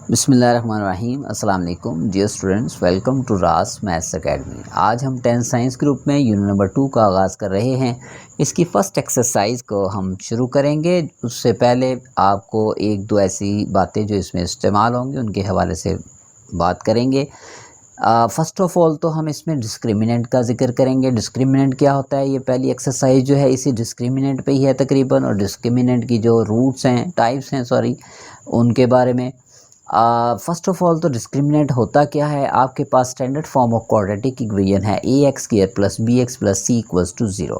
बिस्मिल्लाहिर्रहमानिर्रहीम अस्सलाम वालेकुम डियर स्टूडेंट्स, वेलकम टू रास मैथ्स एकेडमी। आज हम 10th साइंस ग्रुप में यूनिट नंबर 2 का आगाज़ कर रहे हैं। इसकी फ़र्स्ट एक्सरसाइज को हम शुरू करेंगे। उससे पहले आपको एक दो ऐसी बातें जो इसमें इस्तेमाल होंगी उनके हवाले से बात करेंगे। फ़र्स्ट ऑफ़ ऑल तो हम इसमें डिस्क्रिमिनेंट का ज़िक्र करेंगे। डिस्क्रिमिनेंट क्या होता है, ये पहली एक्सरसाइज जो है इसी डिस्क्रिमिनेंट पे ही है तकरीबन, और डिस्क्रिमिनेंट की जो रूट्स हैं, टाइप्स हैं सॉरी, उनके बारे में। फ़र्स्ट ऑफ़ ऑल तो डिस्क्रिमिनेंट होता क्या है, आपके पास standard form of quadratic equation है ax² plus bx plus c equals to 0।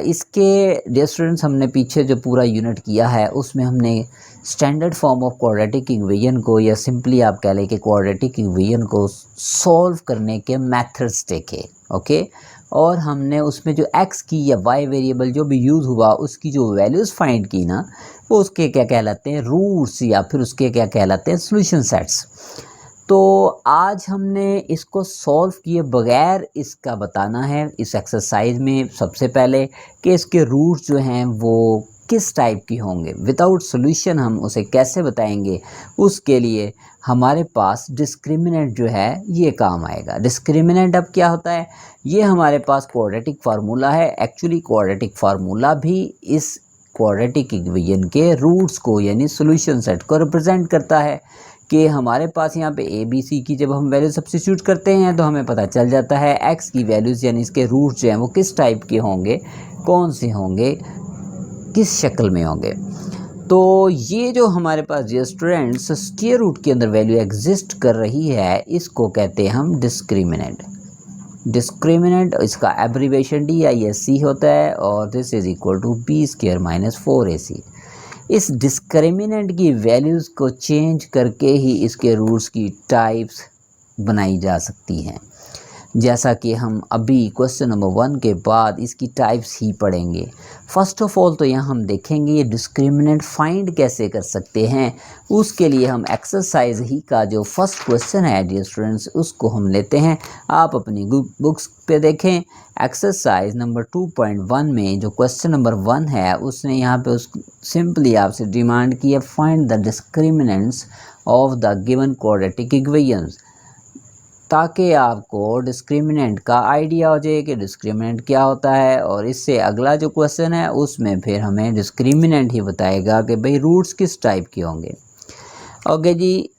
इसके डियर स्टूडेंट्स, हमने पीछे जो पूरा यूनिट किया है उसमें हमने standard form of quadratic equation को, या सिंपली आप कह लें कि क्वाड्रेटिक इक्वेशन को सॉल्व करने के मेथड्स देखे। ओके, और हमने उसमें जो x की या y वेरिएबल जो भी यूज़ हुआ उसकी जो वैल्यूज़ फाइंड की ना, वो उसके क्या कहलाते हैं, रूट्स, या फिर उसके क्या कहलाते हैं, सॉल्यूशन सेट्स। तो आज हमने इसको सॉल्व किए बगैर इसका बताना है इस एक्सरसाइज में सबसे पहले कि इसके रूट्स जो हैं वो किस टाइप की होंगे। विदाउट सॉल्यूशन हम उसे कैसे बताएंगे, उसके लिए हमारे पास डिस्क्रिमिनेंट जो है ये काम आएगा। डिस्क्रिमिनेंट अब क्या होता है, ये हमारे पास क्वाड्रेटिक फार्मूला है। एक्चुअली क्वाड्रेटिक फार्मूला भी इस क्वाड्रेटिक इक्वेशन के रूट्स को यानी सॉल्यूशन सेट को रिप्रेजेंट करता है। कि हमारे पास यहाँ पे ए बी सी की जब हम वैल्यू सब्स्टिट्यूट करते हैं तो हमें पता चल जाता है एक्स की वैल्यूज़ यानी इसके रूट्स जो हैं वो किस टाइप के होंगे, कौन से होंगे, किस शक्ल में होंगे। तो ये जो हमारे पास जो स्टूडेंट्स स्क्वायर रूट के अंदर वैल्यू एग्जिस्ट कर रही है, इसको कहते हैं हम डिस्क्रिमिनेंट। डिस्क्रिमिनेंट इसका एब्रीवेशन DISC होता है, और this is equal to b² minus 4ac। इस डिस्क्रिमिनेंट की वैल्यूज़ को चेंज करके ही इसके रूट्स की टाइप्स बनाई जा सकती हैं, जैसा कि हम अभी क्वेश्चन नंबर 1 के बाद इसकी टाइप्स ही पढ़ेंगे। फ़र्स्ट ऑफ ऑल तो यहाँ हम देखेंगे ये डिस्क्रिमिनेंट फाइंड कैसे कर सकते हैं। उसके लिए हम एक्सरसाइज ही का जो फर्स्ट क्वेश्चन है डियर स्टूडेंट्स, उसको हम लेते हैं। आप अपनी बुक्स पे देखें, एक्सरसाइज नंबर 2.1 में जो क्वेश्चन नंबर 1 है उसने यहाँ पे उस सिंपली आपसे डिमांड की है find the discriminants of the given quadratic equations, ताकि आपको डिस्क्रिमिनेंट का आइडिया हो जाए कि डिस्क्रिमिनेंट क्या होता है। और इससे अगला जो क्वेश्चन है उसमें फिर हमें डिस्क्रिमिनेंट ही बताएगा कि भाई रूट्स किस टाइप के होंगे। ओके जी,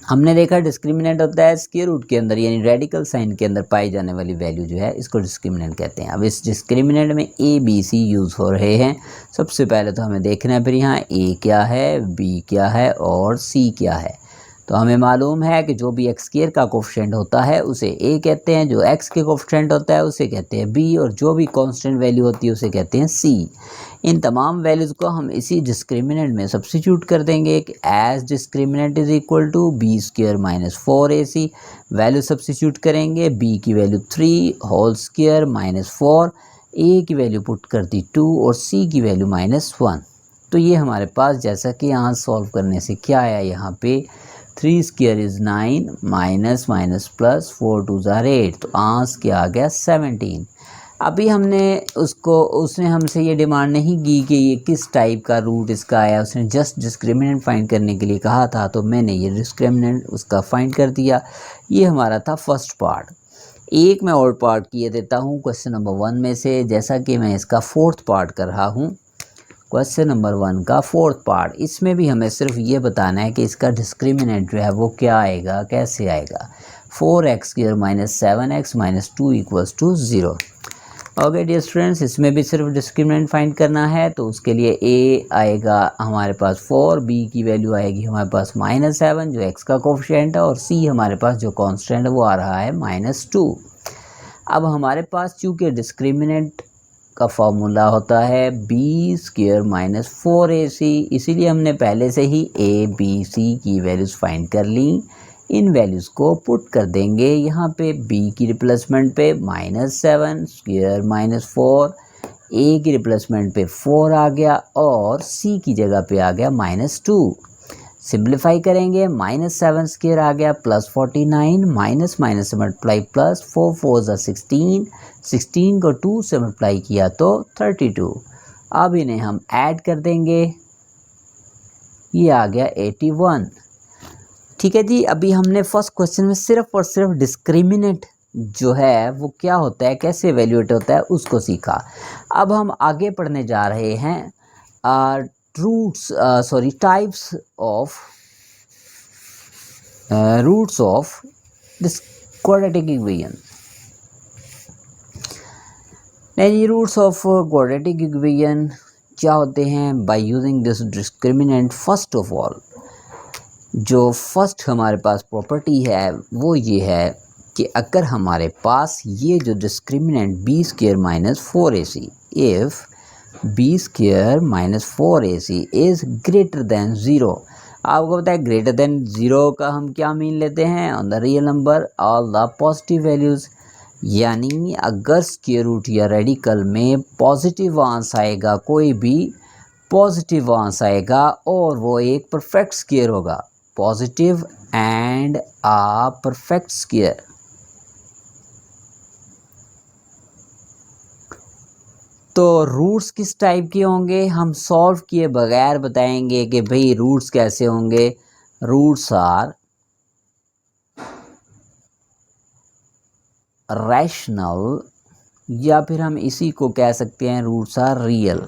हमने देखा डिस्क्रिमिनेंट होता है स्क्वायर रूट के अंदर यानी रेडिकल साइन के अंदर पाई जाने वाली वैल्यू जो है, इसको डिस्क्रिमिनेंट कहते हैं। अब इस डिस्क्रिमिनेंट में ABC यूज़ हो रहे हैं। सबसे पहले तो हमें देखना है फिर यहाँ A क्या है, B क्या है और C क्या है। तो हमें मालूम है कि जो भी x² का कोफिशिएंट होता है उसे A कहते हैं, जो x के कोफिशिएंट होता है उसे कहते हैं B, और जो भी कांस्टेंट वैल्यू होती है उसे कहते हैं C। इन तमाम वैल्यूज़ को हम इसी डिस्क्रिमिनेंट में सब्स्टिट्यूट कर देंगे कि as discriminant is equal to b² minus 4ac। Value substitute करेंगे, b की value 3 whole square minus 4, a की वैल्यू पुट कर दी 2 और c की वैल्यू -1। तो ये हमारे पास जैसा कि यहाँ सॉल्व करने से क्या आया, यहाँ पे 3² इज़ 9 माइनस माइनस प्लस 4 2 ज़ार 8, तो आंसर क्या आ गया 17। अभी हमने उसने हमसे ये डिमांड नहीं की कि ये किस टाइप का रूट इसका आया, उसने जस्ट डिस्क्रिमिनेंट फाइंड करने के लिए कहा था, तो मैंने ये डिस्क्रिमिनेंट उसका फाइंड कर दिया। ये हमारा था फर्स्ट पार्ट। एक मैं और पार्ट किए देता हूँ क्वेश्चन नंबर 1 में से, जैसा कि मैं इसका फोर्थ पार्ट कर रहा हूँ। क्वेश्चन नंबर 1 का फोर्थ पार्ट, इसमें भी हमें सिर्फ ये बताना है कि इसका डिस्क्रिमिनेंट जो है वो क्या आएगा, कैसे आएगा। 4x² minus 7x minus 2 equals to 0। Okay dear students, इसमें भी सिर्फ डिस्क्रिमिनेंट फाइंड करना है। तो उसके लिए a आएगा हमारे पास 4, b की वैल्यू आएगी हमारे पास -7 जो x का कोफिशिएंट है, और c हमारे पास जो कांस्टेंट है वो आ रहा है -2। अब हमारे पास चूँकि डिस्क्रिमिनेंट का फॉर्मूला होता है b² माइनस 4ac, इसीलिए हमने पहले से ही a b c की वैल्यूज़ फाइंड कर ली। इन वैल्यूज़ को पुट कर देंगे यहाँ पे, b की रिप्लेसमेंट पे -7² माइनस 4, a की रिप्लेसमेंट पे 4 आ गया, और c की जगह पे आ गया -2। सिंप्लीफाई करेंगे, -7² आ गया प्लस 49, माइनस माइनस से मल्टीप्लाई प्लस, 4 4 ज़ा 16, 16 को 2 से मल्टीप्लाई किया तो 32। अब इन्हें हम ऐड कर देंगे, ये आ गया 81। ठीक है जी, अभी हमने फर्स्ट क्वेश्चन में सिर्फ और सिर्फ डिस्क्रिमिनेंट जो है वो क्या होता है, कैसे एवेल्यूएट होता है उसको सीखा। अब हम आगे पढ़ने जा रहे हैं types of roots of this quadratic equation. नहीं, रूट्स ऑफ क्वाड्रेटिक इक्वेशन क्या होते हैं? By using this discriminant, first of all जो फर्स्ट हमारे पास प्रॉपर्टी है वो ये है कि अगर हमारे पास ये जो discriminant b square minus 4ac, if b square minus 4ac is greater than zero. आपको पता है ग्रेटर देन ज़ीरो का हम क्या मीन लेते हैं? On the real number all the positive values, यानी अगर स्क्वायर रूट या रेडिकल में पॉजिटिव आंस आएगा, कोई भी पॉजिटिव आंस आएगा और वो एक परफेक्ट स्क्वायर होगा, positive and a perfect square, तो रूट्स किस टाइप के होंगे हम सॉल्व किए बगैर बताएंगे कि भाई रूट्स कैसे होंगे। रूट्स आर रैशनल, या फिर हम इसी को कह सकते हैं रूट्स आर रियल,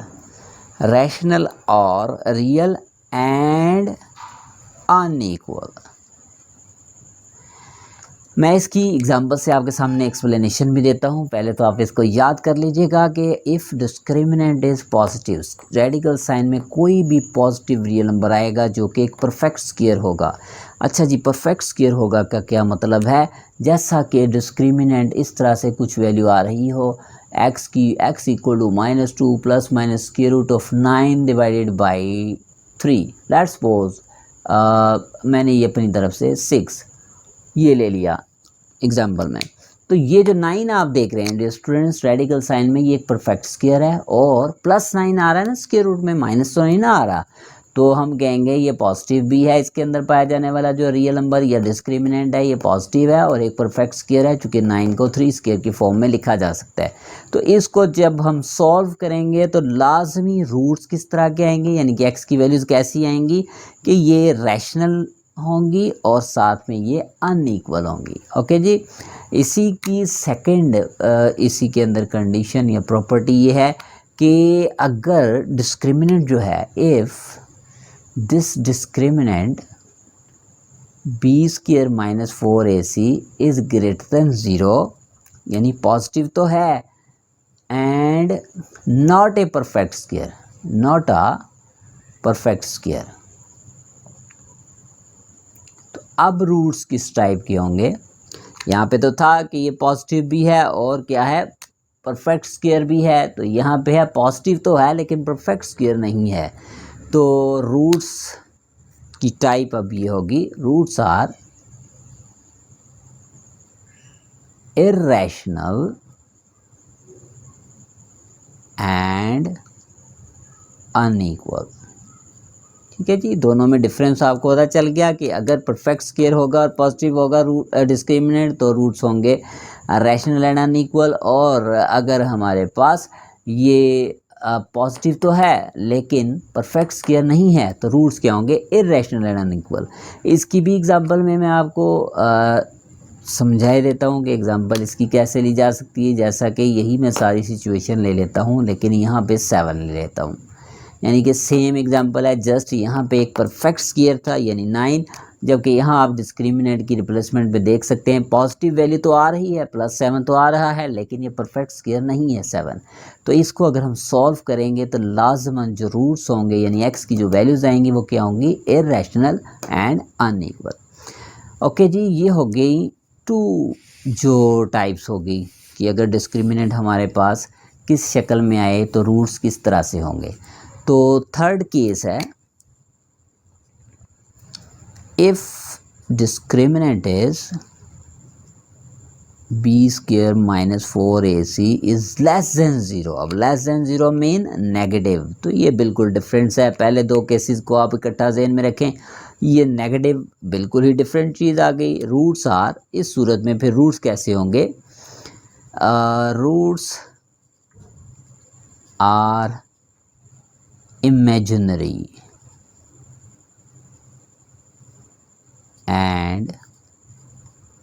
रैशनल और रियल एंड अनइक्वल। मैं इसकी एग्जांपल से आपके सामने एक्सप्लेनेशन भी देता हूं। पहले तो आप इसको याद कर लीजिएगा कि if discriminant is positive, radical sign में कोई भी पॉजिटिव रियल नंबर आएगा जो कि एक परफेक्ट स्क्वायर होगा। अच्छा जी, परफेक्ट स्क्वायर होगा का क्या मतलब है? जैसा कि डिस्क्रिमिनेंट इस तरह से कुछ वैल्यू आ रही हो, x equal to -2 plus minus square root of 9 divided by 3, let's suppose मैंने ये अपनी तरफ से 6 ये ले लिया एग्जाम्पल में। तो ये जो 9 आप देख रहे हैं स्टूडेंट्स, रेडिकल साइन में ये एक परफेक्ट स्क्वायर है और +9 आ रहा है ना स्क्वायर रूट में, माइनस तो नहीं ना आ रहा, तो हम कहेंगे ये पॉजिटिव भी है। इसके अंदर पाया जाने वाला जो रियल नंबर या डिस्क्रिमिनेंट है ये पॉजिटिव है और एक परफेक्ट स्क्वायर है, चूँकि 9 को 3 स्क्वायर की फॉर्म में लिखा जा सकता है। तो इसको जब हम सॉल्व करेंगे तो लाजमी रूट्स किस तरह के आएंगे, यानी कि एक्स की वैल्यूज़ कैसी आएंगी कि ये रैशनल होंगी और साथ में ये अनइक्वल होंगी। ओके जी, इसी की सेकंड इसी के अंदर कंडीशन या प्रॉपर्टी ये है कि अगर डिस्क्रिमिनेंट जो है, if this discriminant b square minus 4ac is greater than zero, यानी पॉजिटिव तो है and not a perfect square, not a perfect square. अब रूट्स किस टाइप के होंगे? यहाँ पे तो था कि ये पॉजिटिव भी है और क्या है, परफेक्ट स्क्वायर भी है, तो यहाँ पे है पॉजिटिव तो है लेकिन परफेक्ट स्क्वायर नहीं है। तो रूट्स की टाइप अब ये होगी, roots are irrational and unequal. ठीक है जी, दोनों में डिफरेंस आपको पता चल गया कि अगर परफेक्ट स्क्वायर होगा और पॉजिटिव होगा डिस्क्रिमिनेंट तो रूट्स होंगे रैशनल एंड अनइक्वल, और अगर हमारे पास ये पॉजिटिव तो है लेकिन परफेक्ट स्क्वायर नहीं है तो रूट्स क्या होंगे? Irrational and unequal. इसकी भी एग्जांपल में मैं आपको समझाई देता हूँ कि एग्जांपल इसकी कैसे ली जा सकती है। जैसा कि यही मैं सारी सिचुएशन ले लेता हूँ लेकिन यहाँ पे 7 ले लेता हूँ, यानी कि सेम एग्जांपल है, जस्ट यहाँ पे एक परफेक्ट स्क्वायर था यानी 9, जबकि यहाँ आप डिस्क्रिमिनेंट की रिप्लेसमेंट पे देख सकते हैं पॉजिटिव वैल्यू तो आ रही है, +7 तो आ रहा है लेकिन ये परफेक्ट स्क्वायर नहीं है 7। तो इसको अगर हम सॉल्व करेंगे तो लाजमन जो रूट्स होंगे यानी एक्स की जो वैल्यूज़ आएंगी वो क्या होंगी? Irrational and unequal. ओके जी, ये हो गई 2 जो टाइप्स होगी कि अगर डिस्क्रिमिनेंट हमारे पास किस शक्ल में आए तो रूट्स किस तरह से होंगे। तो थर्ड केस है, if discriminant is b square minus 4ac is less than zero. अब less than zero mean negative, तो ये बिल्कुल डिफरेंस है। पहले दो केसेस को आप इकट्ठा ज़हन में रखें, ये नेगेटिव बिल्कुल ही डिफरेंट चीज़ आ गई। रूट्स आर, इस सूरत में फिर रूट्स कैसे होंगे? Roots are imaginary, and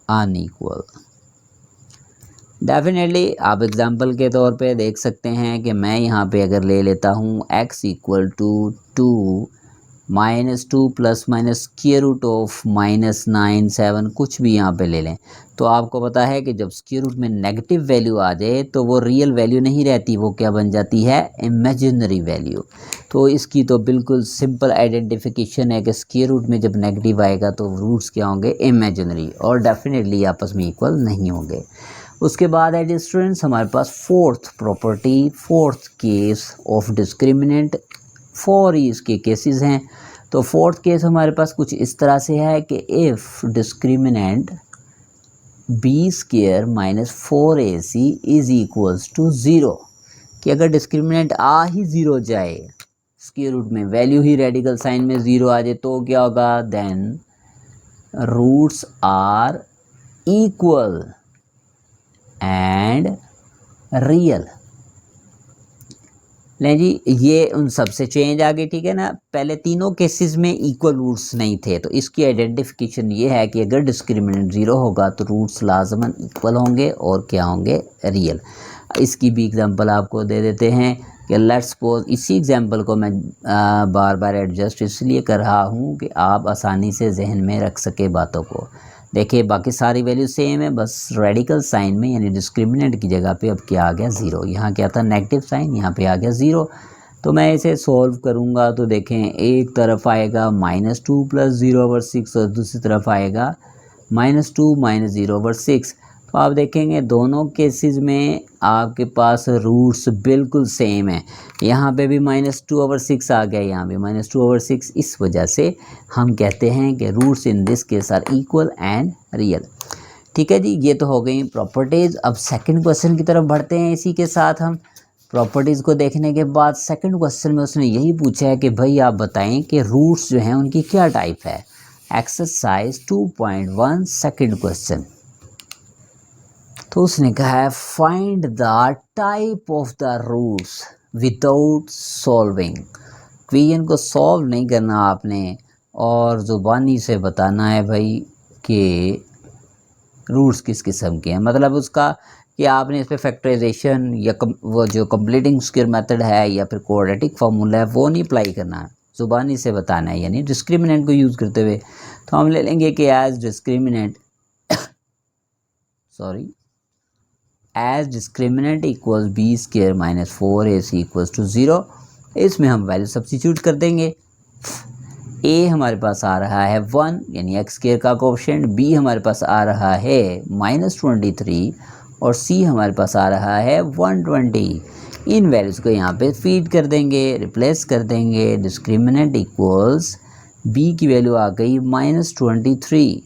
unequal. Definitely आप एग्जांपल के तौर पे देख सकते हैं कि मैं यहाँ पे अगर ले लेता हूँ x equal to 2 -2 plus minus square root of -9 7 कुछ भी यहाँ पे ले लें, तो आपको पता है कि जब स्क्वायर रूट में नेगेटिव वैल्यू आ जाए तो वो रियल वैल्यू नहीं रहती, वो क्या बन जाती है, इमेजिनरी वैल्यू। तो इसकी तो बिल्कुल सिंपल आइडेंटिफिकेशन है कि स्क्वायर रूट में जब नेगेटिव आएगा तो रूट्स क्या होंगे, इमेजिनरी, और डेफिनेटली आपस में इक्वल नहीं होंगे। उसके बाद है स्टूडेंट्स हमारे पास fourth property, fourth case of discriminant. 4 इसके केसेस हैं। तो फोर्थ केस हमारे पास कुछ इस तरह से है कि if discriminant b² minus 4ac is equals to 0, कि अगर डिस्क्रिमिनेंट आ ही 0 जाए, स्क्वायर रूट में वैल्यू ही रेडिकल साइन में 0 आ जाए, तो क्या होगा, then roots are equal and real. लें जी, ये उन सब से चेंज आ गई, ठीक है ना। पहले तीनों केसेस में इक्वल रूट्स नहीं थे, तो इसकी आइडेंटिफिकेशन ये है कि अगर डिस्क्रिमिनेंट 0 होगा तो रूट्स लाजमन इक्वल होंगे और क्या होंगे, रियल। इसकी भी एग्जांपल आपको दे देते हैं कि लेट्स सपोज, इसी एग्जांपल को मैं बार बार एडजस्ट इसलिए कर रहा हूँ कि आप आसानी से जहन में रख सके बातों को। देखिए बाकी सारी वैल्यू सेम है, बस रेडिकल साइन में यानी डिस्क्रिमिनेंट की जगह पे अब क्या आ गया, 0। यहाँ क्या था, नेगेटिव साइन, यहाँ पे आ गया 0। तो मैं इसे सॉल्व करूँगा तो देखें, एक तरफ आएगा -2 प्लस 0/6 और दूसरी तरफ आएगा -2 माइनस 0/6। तो आप देखेंगे दोनों केसेस में आपके पास रूट्स बिल्कुल सेम है। यहाँ पे भी -2/6 आ गया, यहाँ भी -2/6। इस वजह से हम कहते हैं कि roots in this case are equal and real. ठीक है जी, ये तो हो गई प्रॉपर्टीज़। अब सेकंड क्वेश्चन की तरफ बढ़ते हैं। इसी के साथ हम प्रॉपर्टीज़ को देखने के बाद सेकंड क्वेश्चन में उसने यही पूछा है कि भाई आप बताएं कि रूट्स जो हैं उनकी क्या टाइप है। Exercise 2.1 second question. तो उसने कहा है find the type of the roots without solving. Question को सॉल्व नहीं करना आपने और ज़ुबानी से बताना है भाई कि रूट्स किस किस्म के हैं। मतलब उसका कि आपने इस पर फैक्टराइजेशन या वो जो कंप्लीटिंग स्क्वायर मेथड है या फिर क्वाड्रेटिक फार्मूला है वो नहीं अप्लाई करना, ज़ुबानी से बताना है, यानी डिस्क्रिमिनेंट को यूज़ करते हुए। तो हम ले लेंगे कि as discriminant as discriminant equals b² minus 4ac equals to 0। इसमें हम वैल्यू सब्स्टिट्यूट कर देंगे। a हमारे पास आ रहा है 1 यानी x² का कोएफिशिएंट, b हमारे पास आ रहा है -23 और c हमारे पास आ रहा है 120। इन वैल्यूज़ को यहाँ पे फीड कर देंगे, रिप्लेस कर देंगे। डिस्क्रिमिनेंट इक्वल्स b की वैल्यू आ गई -23,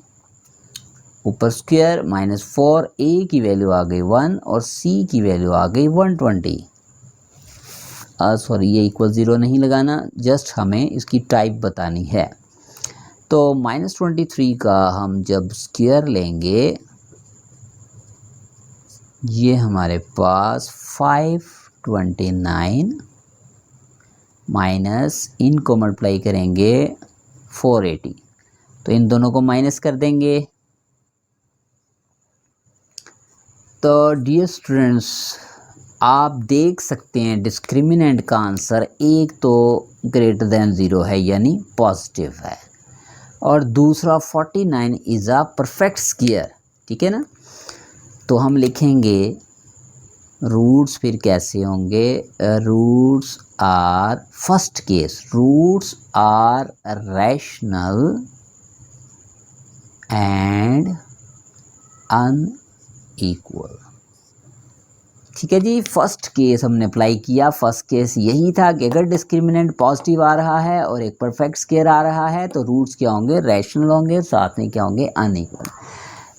ऊपर स्क्वायर -4, a की वैल्यू आ गई 1 और c की वैल्यू आ गई 120। सॉरी, ये इक्वल 0 नहीं लगाना, जस्ट हमें इसकी टाइप बतानी है। तो -23 का हम जब स्क्वायर लेंगे, ये हमारे पास 529 माइनस इनको मल्टीप्लाई करेंगे 480, तो इन दोनों को माइनस कर देंगे। तो डियर स्टूडेंट्स, आप देख सकते हैं डिस्क्रिमिनेंट का आंसर एक तो ग्रेटर देन 0 है यानी पॉजिटिव है, और दूसरा 49 इज़ अ परफेक्ट स्क्वायर। ठीक है ना। तो हम लिखेंगे रूट्स फिर कैसे होंगे, roots are, first case, roots are rational and unequal. ठीक है जी, फर्स्ट केस हमने अप्लाई किया। फर्स्ट केस यही था कि अगर डिस्क्रिमिनेंट पॉजिटिव आ रहा है और एक परफेक्ट स्क्वायर आ रहा है तो रूट्स क्या होंगे, रैशनल होंगे, साथ में क्या होंगे, अनइक्वल।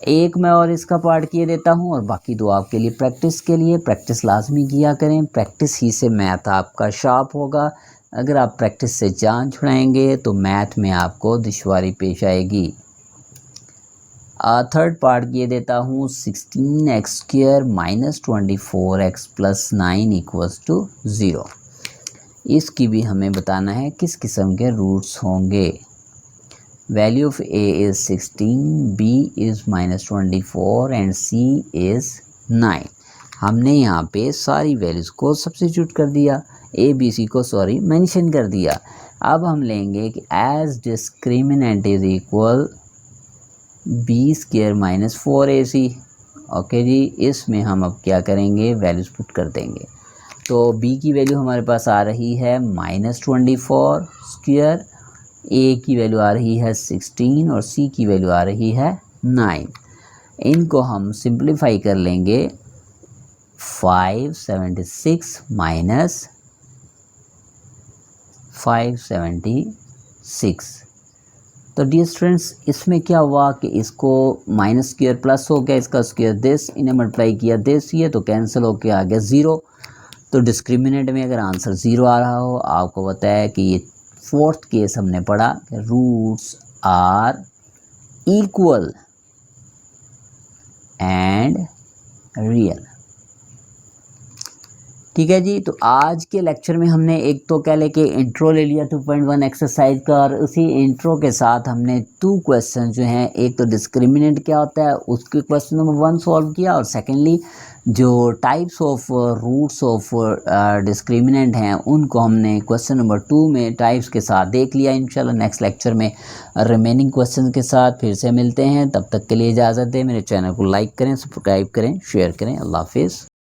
एक मैं और इसका पार्ट किए देता हूँ और बाकी दो आपके लिए प्रैक्टिस के लिए। प्रैक्टिस लाजमी किया करें, प्रैक्टिस ही से मैथ आपका शार्प होगा। अगर आप प्रैक्टिस से जान छुड़ाएंगे तो मैथ में आपको दुश्वारी पेश आएगी। थर्ड पार्ट किए देता हूँ, 16x² minus 24x plus 9 equals to 0। इसकी भी हमें बताना है किस किस्म के रूट्स होंगे। Value of a is 16, b is -24 and c is 9। हमने यहाँ पे सारी वैल्यूज़ को सब्स्टिट्यूट कर दिया, ए बी सी को मेंशन कर दिया। अब हम लेंगे कि as discriminant is equal b square -4ac। Okay ji, इसमें हम अब क्या करेंगे, वैल्यूज़ पुट कर देंगे। तो b की वैल्यू हमारे पास आ रही है -24 स्क्वायर, a की वैल्यू आ रही है 16 और c की वैल्यू आ रही है 9। इनको हम सिंप्लीफाई कर लेंगे, 576 माइनस 576। तो डियर स्टूडेंट्स, इसमें क्या हुआ कि इसको माइनस स्क्वायर प्लस हो गया, इसका स्क्वायर दिस, इन्हें मल्टीप्लाई किया दिस, ये तो कैंसिल होके आ गया 0। तो डिस्क्रिमिनेंट में अगर आंसर 0 आ रहा हो, आपको पता है कि ये फोर्थ केस हमने पढ़ा, roots are equal and real. ठीक है जी। तो आज के लेक्चर में हमने एक तो कह ले कि इंट्रो ले लिया 2.1 एक्सरसाइज का, और उसी इंट्रो के साथ हमने 2 क्वेश्चन जो हैं, एक तो डिस्क्रिमिनेंट क्या होता है उसके क्वेश्चन नंबर 1 सॉल्व किया, और सेकेंडली जो types of roots of discriminant हैं उनको हमने क्वेश्चन नंबर 2 में टाइप्स के साथ देख लिया। इंशाल्लाह नेक्स्ट लेक्चर में रिमेनिंग क्वेश्चन के साथ फिर से मिलते हैं। तब तक के लिए इजाज़त दें। मेरे चैनल को लाइक करें, सब्सक्राइब करें, शेयर करें। अल्लाह हाफिज़।